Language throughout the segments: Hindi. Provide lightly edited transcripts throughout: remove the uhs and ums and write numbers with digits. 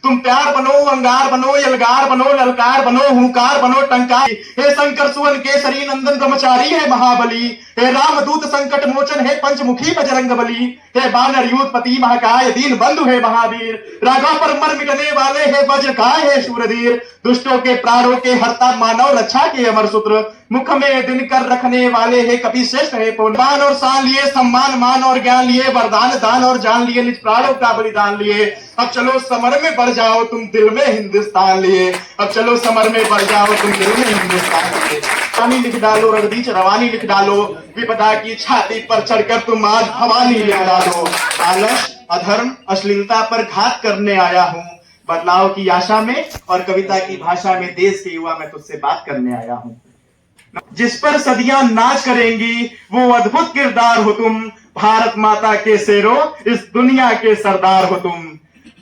तुम प्यार बनो, अंगार बनो, यलगार बनो, ललकार बनो, हुंकार बनो, टंकार। हे शंकर सुवन केसरी नंदन ब्रह्मचारी है महाबली। हे रामदूत संकट मोचन है पंचमुखी बजरंग बली। हे बानर यूथपति महाकाय दीन बंधु है महावीर। राघव पर मर मिटने वाले है वज्रकाय है शूरधीर। दुष्टों के प्राणों के हरता मानव रक्षा के अमर सूत्र। मुख में दिनकर रखने वाले है कपि श्रेष्ठ है पौनवान और शान लिए, सम्मान मान और ज्ञान लिए, वरदान दान और जान लिए, निज प्राणों का बलिदान लिए। अब चलो समर में बढ़ जाओ तुम दिल में हिंदुस्तान लिए। अब चलो समर में बढ़ जाओ तुम दिल में हिंदुस्तान लिए। पानी लिख डालो, रणदीच रवानी लिख डालो, विपदा की छाती पर चढ़कर तुम आज भवानी लिख डालो। आलस, अधर्म, अश्लीलता पर घात करने आया हूँ बदलाव की आशा में, और कविता की भाषा में देश के युवा मैं तुझसे बात करने आया हूँ। जिस पर सदियां नाच करेंगी वो अद्भुत किरदार हो तुम। भारत माता के शेरों, इस दुनिया के सरदार हो तुम।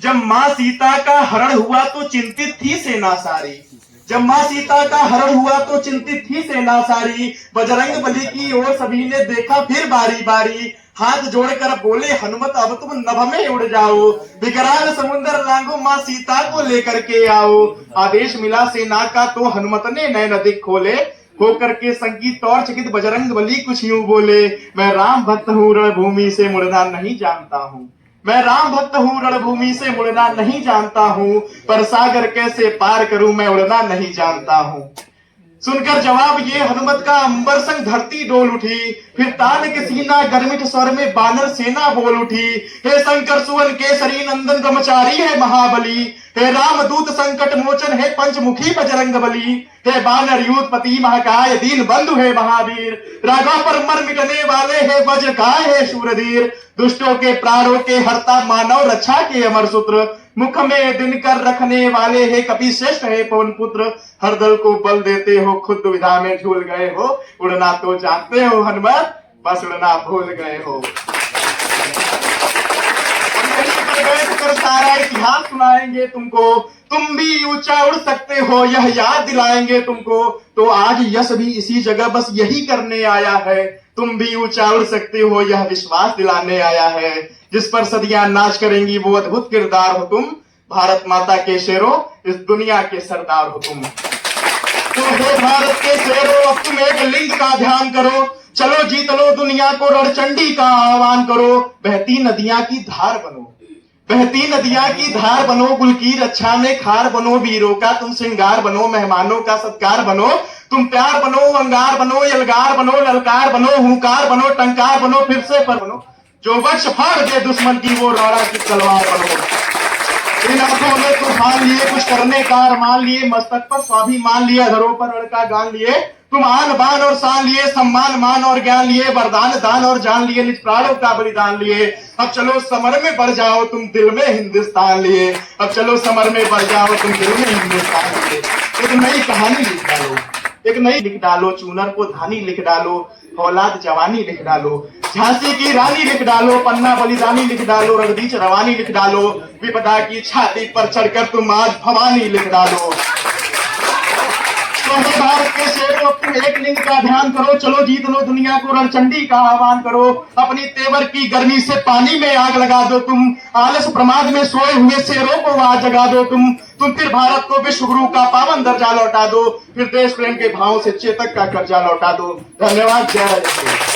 जब माँ सीता का हरण हुआ तो चिंतित थी सेना सारी। जब माँ सीता का हरण हुआ तो चिंतित थी सेना सारी। बजरंग बली की ओर सभी ने देखा फिर बारी बारी। हाथ जोड़कर बोले हनुमत अब तुम नभ में उड़ जाओ। विकराल समुद्र लांघो माँ सीता को लेकर के आओ। आदेश मिला सेना का तो हनुमत ने नैन दिख खोले। होकर के संगीत और चकित बजरंग बली कुछ यूं बोले, मैं राम भक्त हूँ रणभूमि से मुड़ना नहीं जानता हूँ। मैं राम भक्त हूँ रणभूमि से मुड़ना नहीं जानता हूँ, पर सागर कैसे पार करूं मैं उड़ना नहीं जानता हूँ। सुनकर जवाब ये हनुमत का अंबर संग धरती डोल उठी। फिर तान के सीना गर्मित स्वर में बानर सेना बोल उठी। हे शंकर सुवन केसरी नंदन ब्रह्मचारी है महाबली। हे रामदूत संकट मोचन है पंचमुखी बजरंग बली। हे बानर यूथपति महाकाय दीन बंधु है महावीर। राघव पर मर मिटने वाले है वज्रकाय है शूरधीर। दुष्टों के प्राणों के हरता मानव रक्षा के अमर सूत्र। मुख में दिनकर रखने वाले है कपि श्रेष्ठ है पवन पुत्र। हर दल को बल देते हो खुद दुविधा में झूल गए हो। उड़ना तो जानते हो हनुमत, बस उड़ना भूल गए हो। सारा इतिहास सुनाएंगे तुमको, तुम भी ऊंचा उड़ सकते हो यह याद दिलाएंगे तुमको। तो आज यश भी इसी जगह बस यही करने आया है। तुम भी ऊंचा उड़ सकते हो यह विश्वास दिलाने आया है। जिस पर सदियां नाच करेंगी वो अद्भुत किरदार हो तुम। भारत माता के शेरों, इस दुनिया के सरदार हो तुम। तो हे भारत के शेरों, अब तुम एक लिंग का ध्यान करो। चलो जीत लो दुनिया को, रणचंडी का आह्वान करो। बहती नदियां की धार बनो, बहती नदियां की धार बनो। गुल की रक्षा में खार बनो, वीरों का तुम श्रृंगार बनो, मेहमानों का सत्कार बनो। तुम प्यार बनो, अंगार बनो, यलगार बनो, ललकार बनो, हुंकार बनो, टंकार बनो, फिर से पर बनो। जो वक्ष फाड़ दे दुश्मन की वो राणा की तलवार बनो। इन आंखों में तूफान लिए, कुछ करने का अरमान लिए, मस्तक पर स्वाभिमान लिए, अधरों पर लड़का गान लिए। तुम आन बान और शान लिए, सम्मान मान और ज्ञान लिए, वरदान दान और जान लिए, निज प्राणों का बलिदान लिए। अब चलो समर में बढ़ जाओ तुम दिल में हिंदुस्तान लिए। अब चलो समर में बढ़ जाओ तुम दिल में हिंदुस्तान लिए। एक नई कहानी लिख डालो, एक नई लिख डालो। चूनर को धानी लिख डालो, औलाद जवानी लिख डालो। झांसी की रानी लिख डालो, पन्ना बलिदानी लिख डालो, रणदीच रवानी लिख डालो। विपदा की छाती पर चढ़कर तुम आज भवानी लिख डालो। तो भारत के शेरों, तुम एक लिंग का ध्यान करो। चलो जीत लो दुनिया को, रणचंडी का आह्वान करो। अपनी तेवर की गर्मी से पानी में आग लगा दो तुम। आलस प्रमाद में सोए हुए शेरों को आज जगा दो तुम। फिर भारत को विश्व गुरु का पावन दर्जा लौटा दो। फिर देश प्रेम के भाव से चेतक का कर्जा लौटा दो। धन्यवाद। जय हिंद।